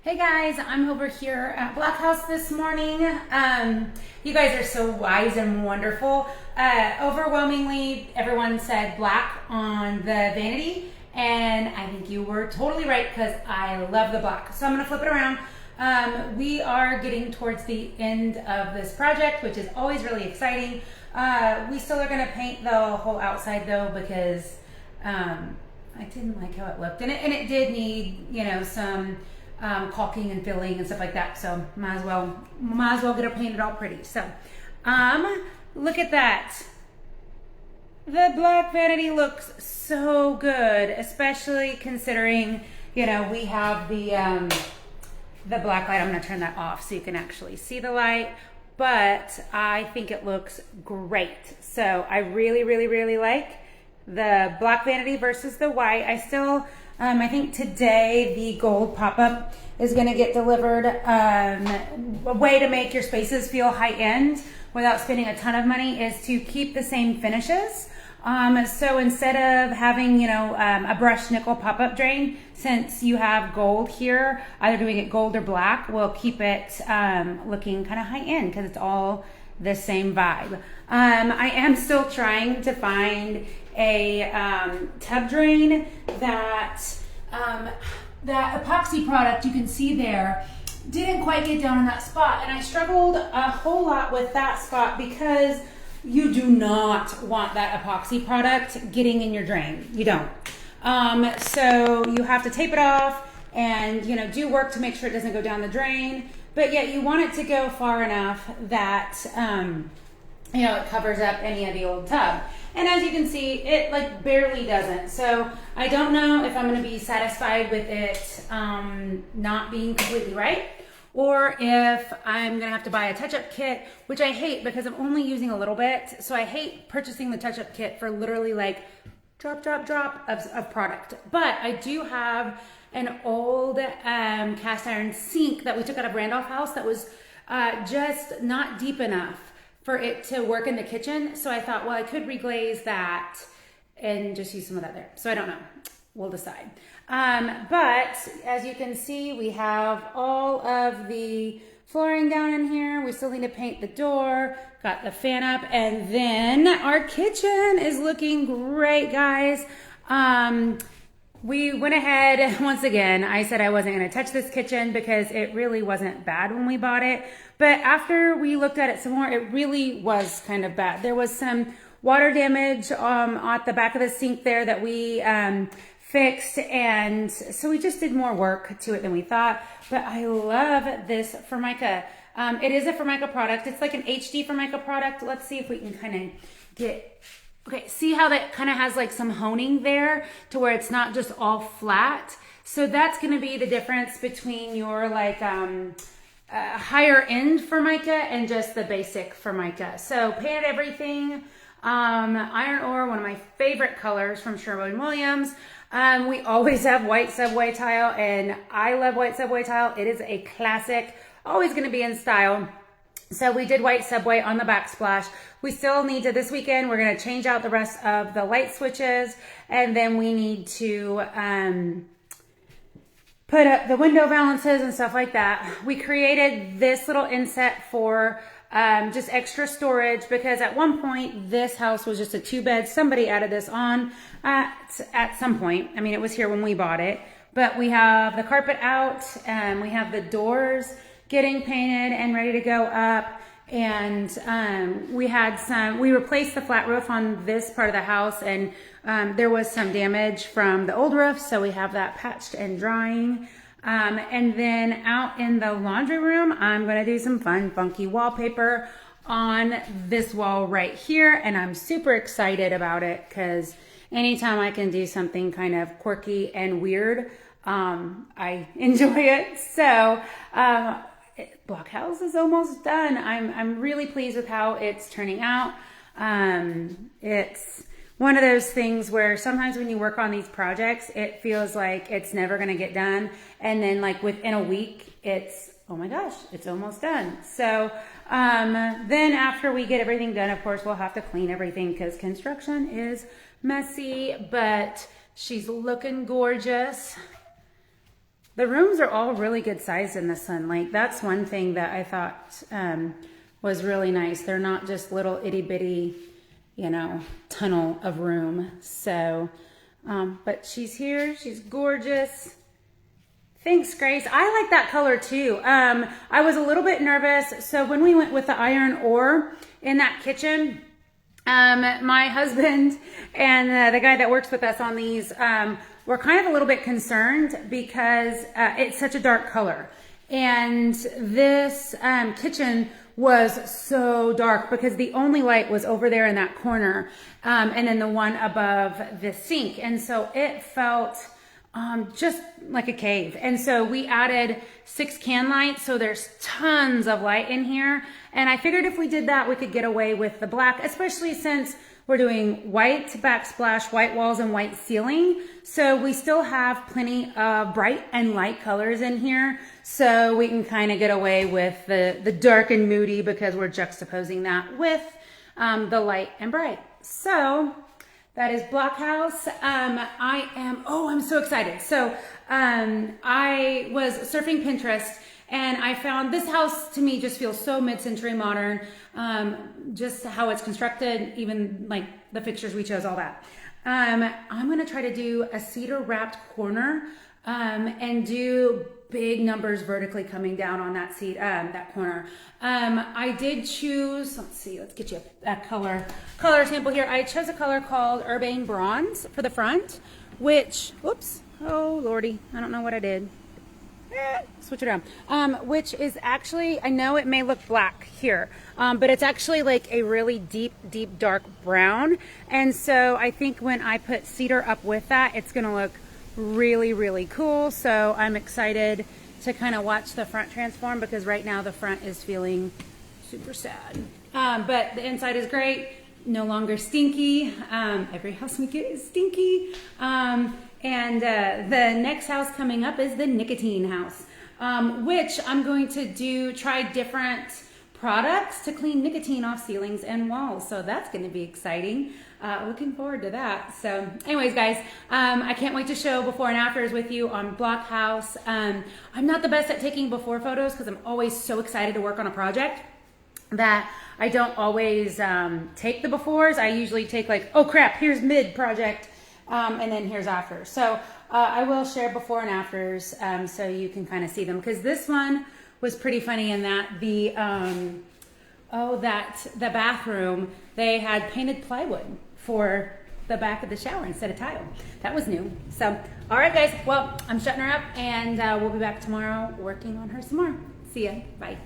Hey guys, I'm over here at Black House this morning. You guys are so wise and wonderful. Overwhelmingly, everyone said black on the vanity, and I think you were totally right because I love the black. So I'm gonna flip it around. We are getting towards the end of this project, which is always really exciting. We still are gonna paint the whole outside though because I didn't like how it looked, and it did need, you know, some caulking and filling and stuff like that. So might as well get it painted all pretty. So look at that. The black vanity looks so good, especially considering, you know, we have the black light. I'm gonna turn that off so you can actually see the light, but I think it looks great. So I really like the black vanity versus the white. I think today the gold pop-up is going to get delivered. A way to make your spaces feel high-end without spending a ton of money is to keep the same finishes. So instead of having, you know, a brushed nickel pop-up drain, since you have gold here, either doing it gold or black, we'll keep it looking kind of high-end because it's all the same vibe. I am still trying to find a tub drain that epoxy product you can see there didn't quite get down in that spot, and I struggled a whole lot with that spot because you do not want that epoxy product getting in your drain. You don't. So you have to tape it off and, you know, do work to make sure it doesn't go down the drain, but yet you want it to go far enough that you know, it covers up any of the old tub. And as you can see, it like barely doesn't. So I don't know if I'm gonna be satisfied with it not being completely right, or if I'm gonna have to buy a touch-up kit, which I hate because I'm only using a little bit. So I hate purchasing the touch-up kit for literally like drop of product. But I do have an old cast iron sink that we took out of Randolph House that was just not deep enough for it to work in the kitchen. So I thought, well, I could reglaze that and just use some of that there. So I don't know, we'll decide. But as you can see, we have all of the flooring down in here. We still need to paint the door, got the fan up, and then our kitchen is looking great, guys. We went ahead, once again, I said I wasn't gonna touch this kitchen because it really wasn't bad when we bought it. But after we looked at it some more, it really was kind of bad. There was some water damage at the back of the sink there that we fixed. And so we just did more work to it than we thought. But I love this Formica. It is a Formica product. It's like an HD Formica product. Let's see if we can kind of get... Okay, see how that kind of has like some honing there to where it's not just all flat. So that's going to be the difference between your like higher end Formica and just the basic Formica. So painted everything. Iron ore, one of my favorite colors from Sherwin-Williams. We always have white subway tile, and I love white subway tile. It is a classic, always going to be in style. So we did white subway on the backsplash. We still need to, this weekend, we're gonna change out the rest of the light switches, and then we need to put up the window valances and stuff like that. We created this little inset for just extra storage because at one point this house was just a 2-bed. Somebody added this on at some point. I mean, it was here when we bought it, but we have the carpet out and we have the doors getting painted and ready to go up. And we replaced the flat roof on this part of the house, and there was some damage from the old roof, so we have that patched and drying. And then out in the laundry room, I'm gonna do some fun, funky wallpaper on this wall right here, and I'm super excited about it because anytime I can do something kind of quirky and weird, I enjoy it. So Black House is almost done. I'm really pleased with how it's turning out. It's one of those things where sometimes when you work on these projects, it feels like it's never gonna get done. And then like within a week, it's, oh my gosh, it's almost done. So then after we get everything done, of course, we'll have to clean everything because construction is messy, but she's looking gorgeous. The rooms are all really good sized in this one. Like that's one thing that I thought was really nice. They're not just little itty bitty, you know, tunnel of room. So, but she's here. She's gorgeous. Thanks, Grace. I like that color too. I was a little bit nervous. So when we went with the iron ore in that kitchen, my husband and the guy that works with us on these were kind of a little bit concerned because it's such a dark color. And this kitchen was so dark because the only light was over there in that corner and then the one above the sink. And so it felt just like a cave. And so we added 6 can lights. So there's tons of light in here. And I figured if we did that, we could get away with the black, especially since we're doing white backsplash, white walls, and white ceiling. So we still have plenty of bright and light colors in here. So we can kind of get away with the dark and moody because we're juxtaposing that with the light and bright. So that is Block House. I'm so excited. So I was surfing Pinterest and I found this house to me just feels so mid-century modern. Just how it's constructed, even like the fixtures we chose, all that. I'm gonna try to do a cedar wrapped corner and do big numbers vertically coming down on that that corner. I did choose, let's see, let's get you a color sample here. I chose a color called Urbane Bronze for the front, which, whoops, oh lordy, I don't know what I did. Switch it around. Which is actually, I know it may look black here, but it's actually like a really deep dark brown. And so I think when I put cedar up with that, it's gonna look really cool. So I'm excited to kind of watch the front transform because right now the front is feeling super sad. But the inside is great, no longer stinky. Every house we get is stinky. And the next house coming up is the nicotine house, which I'm going to try different products to clean nicotine off ceilings and walls. So that's going to be exciting. Looking forward to that. So anyways, guys, I can't wait to show before and afters with you on Block House. I'm not the best at taking before photos because I'm always so excited to work on a project that I don't always take the befores. I usually take like, oh crap, here's mid project. And then here's after. So I will share before and afters so you can kind of see them because this one was pretty funny in that the bathroom, they had painted plywood for the back of the shower instead of tile. That was new. So all right guys, well, I'm shutting her up and we'll be back tomorrow working on her some more. See ya. Bye.